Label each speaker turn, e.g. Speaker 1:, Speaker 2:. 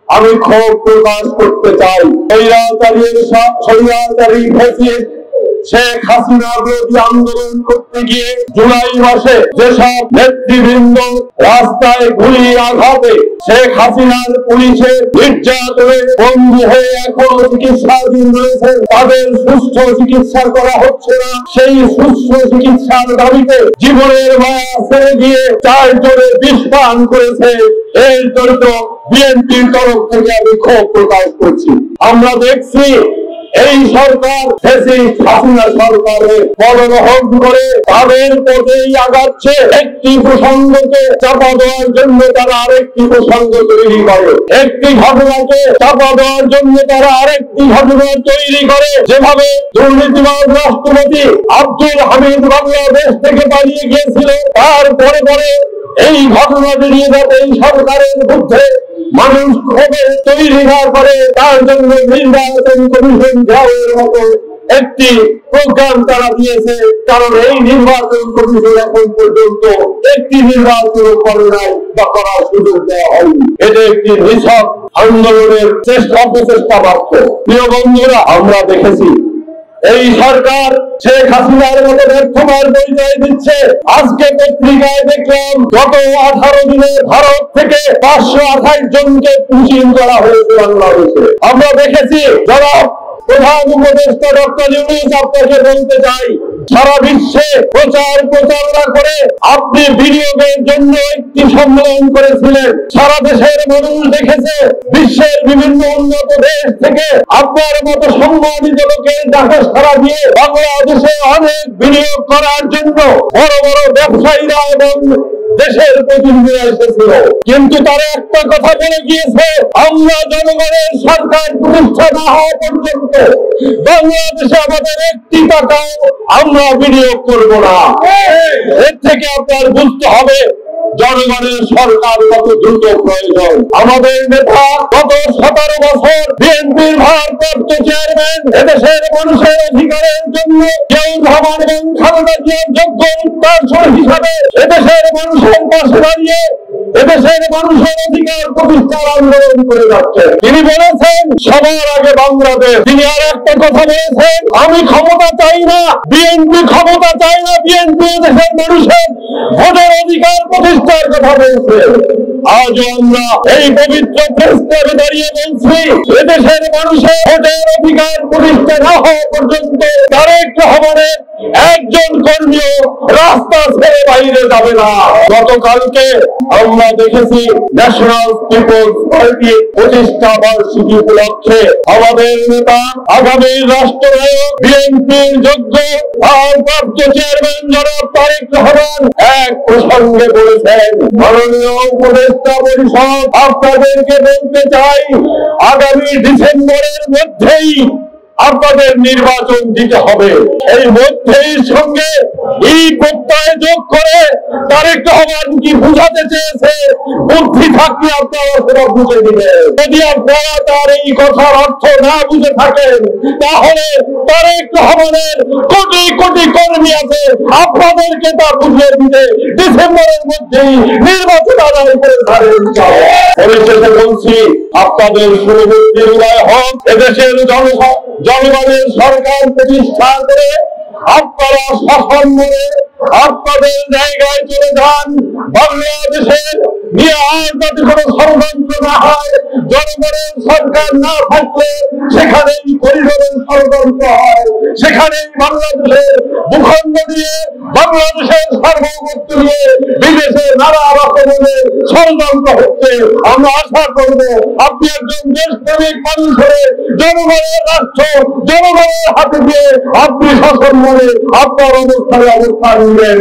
Speaker 1: আমি ক্ষোভ প্রকাশ করতে চাই। স্বৈরাচারী ফ্যাসিস্ট শেখ হাসিনা বিরোধী আন্দোলন করতে গিয়ে জুলাই মাসে যেসব নেতৃবৃন্দ রাস্তায় গুলি আঘাতে শেখ হাসিনার পুলিশের নির্যাতনে বন্দী হয়ে এখনো চিকিৎসাধীন রয়েছেন, তাদের সুষ্ঠু চিকিৎসা করা হচ্ছে না। সেই সুষ্ঠু চিকিৎসার দাবিতে জীবনের মায়া ছেড়ে দিয়ে 4 জনে বিষ পান করেছে, এর জন্য বিএনপির তরফ থেকে আমি ক্ষোভ প্রকাশ করছি। আমরা দেখছি এই সরকার হাসিনা সরকারের বলগ্রহণ করে তাদের পথেই আগাচ্ছে। একটি প্রসঙ্গকে চাপা দেওয়ার জন্য তারা আরেকটি প্রসঙ্গ তৈরি করে, একটি ঘটনাকে চাপা দেওয়ার জন্য তারা আরেকটি ঘটনা তৈরি করে। যেভাবে দুর্নীতিবাদ রাষ্ট্রপতি আব্দুল হামিদ বাংলাদেশ থেকে পালিয়ে গিয়েছিল, তারপরে পরে এই ঘটনাটি নিয়ে যাতে এই সরকারের বিরুদ্ধে মানুষ ক্ষোভে তৈরি না করে, তার জন্য নির্বাচন কমিশন ঘেরাওয়ের মতো একটি প্রোগ্রাম তারা দিয়েছে। কারণ এই নির্বাচন কমিশন এখন পর্যন্ত একটি নির্বাচন করে নাই বা করার সুযোগ দেওয়া হয়নি। এটা একটি নিছক আন্দোলনের অপচেষ্টা মাত্র। প্রিয় বন্ধুরা, আমরা দেখেছি এই সরকার শেখ হাসিনার মতো ব্যর্থতার পরিচয় দিচ্ছে। আজকে পত্রিকায় দেখলাম গত 18 দিনে ভারত থেকে 528 জনকে পুঁজিং করা হয়েছে বাংলাদেশে। আমরা দেখেছি যারা প্রধান উপদেষ্টা ডক্টর ইউনূস, আপনাকে বলতে চাই, সারা বিশ্বে প্রচারণা করে আপনি বিনিয়োগের জন্য একটি সম্মেলন করেছিলেন। সারা দেশের মানুষ দেখেছে, বিশ্বের বিভিন্ন উন্নত দেশ থেকে আপনার মতো সম্মানিত লোকের ডাকে সাড়া দিয়ে বাংলাদেশে অনেক বিনিয়োগ করার জন্য বড় বড় ব্যবসায়ীরা এবং দেশের প্রতিনিধিরা এসেছিল। কিন্তু তারা একটা কথা বলে গিয়েছে, আমরা জনগণের সরকার প্রতিষ্ঠা না হওয়া পর্যন্ত বাংলাদেশে আমাদের একটি টাকাও আমরা বিনিয়োগ করব না। এর থেকে আপনার বুঝতে হবে জনগণের সরকার কত দ্রুত প্রয়োজন। আমাদের নেতা গত 17 বছর বিএনপির ভারপ্রাপ্ত চেয়ারম্যান এদেশের মানুষের অধিকারের জন্য কেউ রহমান এবং খালেদা জিয়ার যোগ্য উত্তরসূরি হিসাবে এদেশের মানুষের পাশে দাঁড়িয়ে এদেশের মানুষের অধিকার প্রতিষ্ঠার আন্দোলন করে যাচ্ছে। তিনি বলেছেন সবার আগে বাংলাদেশ। তিনি আর একটা কথা বলেছেন, আমি ক্ষমতা চাই না, বিএনপি ক্ষমতা চাই না, বিএনপি দেশের মানুষের ভোটের অধিকার প্রতিষ্ঠার কথা বলছে। আজও আমরা এই পবিত্র প্রেসক্লাবে দাঁড়িয়ে বলছি, এদেশের মানুষের ভোটের অধিকার প্রতিষ্ঠা না হওয়া পর্যন্ত তারেক রহমানের একজন কর্মীও রাস্তা ছেড়ে বাইরে যাবে না। গতকালকে আমরা দেখেছি ন্যাশনাল পিপলস পার্টি প্রতিষ্ঠা বার্ষিকী উপলক্ষে আমাদের নেতা আগামী রাষ্ট্রনায়ক বিএনপির যোগ্য ভারপ্রাপ্ত চেয়ারম্যান জনাব তারেক রহমান এক প্রসঙ্গে বলেছেন, মাননীয় উপদেষ্টা পরিষদ, আপনাদেরকে বলতে চাই আগামী ডিসেম্বরের মধ্যেই আপনাদের নির্বাচন দিতে হবে। এই মধ্যেই সঙ্গে এই প্রত্যয় যোগ করে তারেক রহমান কি বুঝাতে চেয়েছে, বুদ্ধি থাকলে আপনারা সেটা বুঝে দিবেন। যদি আপনারা তার এই কথার অর্থ না বুঝে থাকেন, তাহলে তারেক রহমানের কোটি কোটি কর্মী আছে, আপনাদেরকে তা বুঝিয়ে দিতে ডিসেম্বরের মধ্যেই নির্বাচন আদায় করে ছাড়েন। পরিশেষে বলছি, আপনাদের সুরবুদ্ধি উদয় হোক, এদেশের জনগণের সরকার প্রতিষ্ঠা করে আপনারা শাসন করে আপনাদের জায়গায় চলে যান। বাংলাদেশের নিয়ে আর যাতে কোনো ষড়যন্ত্র না হয়, জনগণের সরকার না থাকলে সেখানেই করিডোরের ষড়যন্ত্র হয়, সেখানেই বাংলাদেশের ভূখণ্ড নিয়ে বাংলাদেশের সার্বভৌমত্ব নিয়ে বিদেশে নানা রকমের ষড়যন্ত্র হচ্ছে। আমরা আশা করব আপনি একজন দেশপ্রেমিক মানুষ হয়ে জনগণের রাষ্ট্র জনগণের হাতে দিয়ে আপনি শাসন করে আপনার অবস্থানে অবস্থান নেবেন।